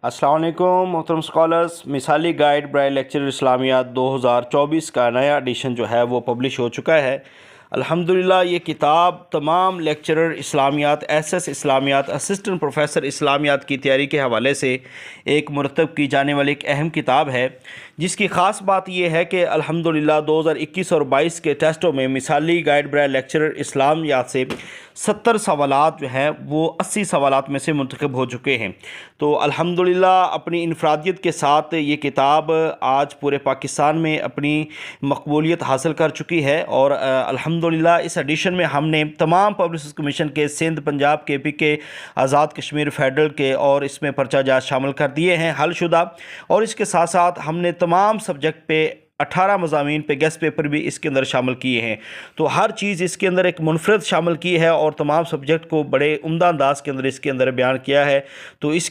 अस्सलाम वालेकुम मोहतरम स्कॉलर्स। मिसाली गाइड ब्राइल लेक्चर इस्लामियात 2024 का नया एडिशन जो है वो पब्लिश हो चुका है। अल्हम्दुलिल्लाह ये किताब तमाम लेक्चरर इस्लामियात, एसएस इस्लामियात, असिस्टेंट प्रोफेसर इस्लामियात की तैयारी के हवाले से एक मुरतब की जाने वाली एक अहम किताब है, जिसकी ख़ास बात यह है कि अल्हम्दुलिल्लाह 2021 और 22 के टेस्टों में मिसाली गाइड ब्राइल लेक्चरर इस्लामियात से 70 सवालात जो हैं वो 80 सवालात में से मुंतखब हो चुके हैं। तो अल्हम्दुलिल्लाह अपनी इनफरादियत के साथ ये किताब आज पूरे पाकिस्तान में अपनी मकबूलियत हासिल कर चुकी है और अल्हम्दुलिल्लाह इस एडिशन में हमने तमाम पब्लिसिटी कमीशन के, सिंध, पंजाब के, पीके, आज़ाद कश्मीर फेडरल के और इसमें पर्चा जात शामिल कर दिए हैं हलशुदा। और इसके साथ साथ हमने तमाम सब्जेक्ट पे 18 मज़ामीन पे गेस्ट पेपर भी इसके अंदर शामिल किए हैं। तो हर चीज़ इसके अंदर एक मुनफरद शामिल की है और तमाम सब्जेक्ट को बड़े उम्दा अंदाज के अंदर इसके अंदर बयान किया है। तो इस